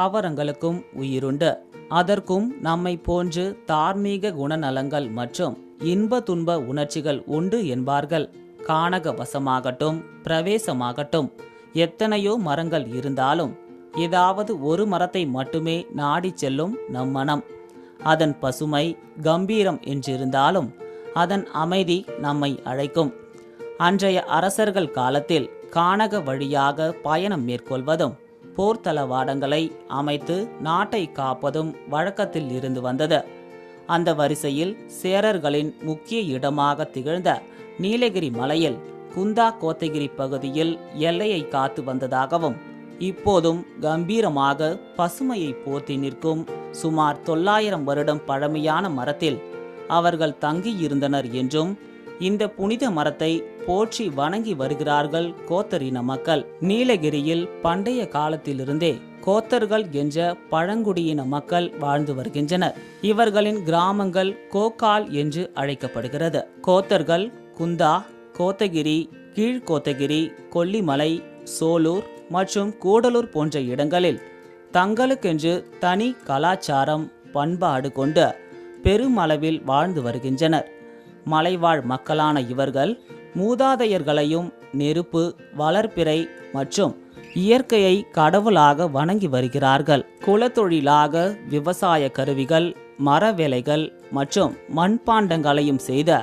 தாவரங்களுக்கும் உயிருண்டு. அதற்கும் நம்மை போன்று தார்மீக குணநலங்கள் மற்றும் இன்ப துன்ப உணர்ச்சிகள் உண்டு என்பார்கள். கானக வசமாகட்டும் பிரவேசமாகட்டும் எத்தனையோ மரங்கள் இருந்தாலும் ஏதாவது ஒரு மரத்தை மட்டுமே நாடி செல்லும் நம் மனம். அதன் பசுமை கம்பீரம் என்றிருந்தாலும் அதன் அமைதி நம்மை அழைக்கும். அன்றைய அரசர்கள் காலத்தில் கானக வழியாக பயணம் மேற்கொள்வதும் போர்த்தளவாடங்களை அமைத்து நாட்டை காப்பதும் வழக்கத்தில் இருந்து வந்தது. அந்த வரிசையில் சேரர்களின் முக்கிய இடமாக திகழ்ந்த நீலகிரி மலையில் குந்தா கோத்தகிரி பகுதியில் எல்லையை காத்து வந்ததாகவும் இப்போதும் கம்பீரமாக பசுமையை போற்றி நிற்கும் சுமார் 900 வருடம் பழமையான மரத்தில் அவர்கள் தங்கியிருந்தனர் என்றும் இந்த புனித மரத்தை போற்றி வணங்கி வருகிறார்கள் கோத்தரின மக்கள். நீலகிரியில் பண்டைய காலத்திலிருந்தே கோத்தர்கள் என்ற பழங்குடியின மக்கள் வாழ்ந்து வருகின்றனர். இவர்களின் கிராமங்கள் கோக்கால் என்று அழைக்கப்படுகிறது. கோத்தர்கள் குந்தா, கோத்தகிரி, கீழ்கோத்தகிரி, கொல்லிமலை, சோலூர் மற்றும் கூடலூர் போன்ற இடங்களில் தங்களுக்கென்று தனி கலாச்சாரம் பண்பாடு கொண்டு பெருமளவில் வாழ்ந்து வருகின்றனர். மலைவாழ் மக்களான இவர்கள் மூதாதையர்களையும் நெருப்பு, வளர்ப்பிறை மற்றும் இயற்கையை கடவுளாக வணங்கி வருகிறார்கள். குலத்தொழிலாக விவசாய கருவிகள், மர வேலைகள் மற்றும் மண்பாண்டங்களையும் செய்த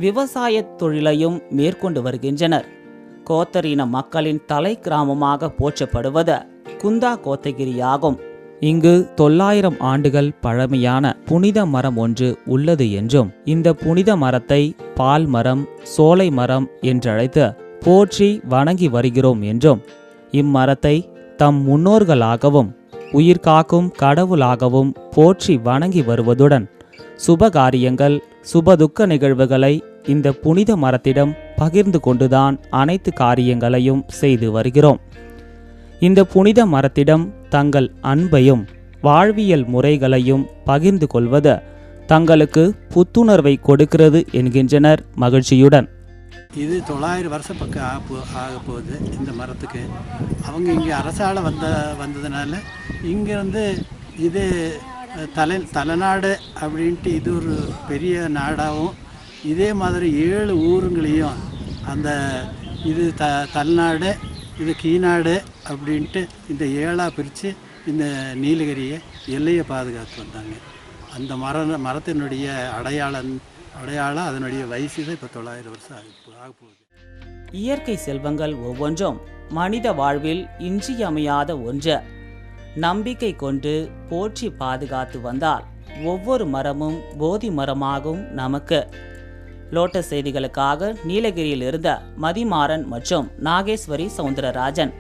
விவசாய தொழிலையும் மேற்கொண்டு வருகின்றனர். கோத்தரின மக்களின் தலை கிராமமாக போற்றப்படுவது குந்தா கோத்தகிரியாகும். இங்கு 900 ஆண்டுகள் பழமையான புனித மரம் ஒன்று உள்ளது என்றும் இந்த புனித மரத்தை பால் மரம், சோலை மரம் என்றழைத்து போற்றி வணங்கி வருகிறோம் என்றும் இம்மரத்தை தம் முன்னோர்களாகவும் உயிர் காக்கும் கடவுளாகவும் போற்றி வணங்கி வருவதுடன் சுபகாரியங்கள், சுபதுக்க நிகழ்வுகளை இந்த புனித மரத்திடம் பகிர்ந்து கொண்டுதான் அனைத்து காரியங்களையும் செய்து வருகிறோம். இந்த புனித மரத்திடம் தங்கள் அன்பையும் வாழ்வியல் முறைகளையும் பகிர்ந்து கொள்வது தங்களுக்கு புத்துணர்வை கொடுக்கிறது என்கின்றனர் மகிழ்ச்சியுடன். இது 900 வருஷம் பக்கம் ஆக போகுது இந்த மரத்துக்கு. அவங்க இங்கே அரசால வந்ததுனால இங்கே இது தலைநாடு அப்படின்ட்டு இது ஒரு பெரிய நாடாகவும், இதே மாதிரி 7 ஊருங்களையும் அந்த இது தலைநாடு, இது கீநாடு அப்படின்ட்டு இந்த 7ஆக பிரித்து இந்த நீலகிரியை எல்லையை பாதுகாத்து வந்தாங்க. அந்த மரத்தினுடைய அடையாளம் அதனுடைய வயசு தான் இப்போ 900 வருஷம் ஆக போகுது. இயற்கை செல்வங்கள் ஒவ்வொன்றும் மனித வாழ்வில் இன்றியமையாத ஒன்று. நம்பிக்கை கொண்டு போற்றி பாதுகாத்து வந்தால் ஒவ்வொரு மரமும் போதி மரமாகும் நமக்கு. லோட்டஸ் செய்திகளுக்காக நீலகிரியில் இருந்த மதிமாறன் மற்றும் நாகேஸ்வரி சவுந்தரராஜன்.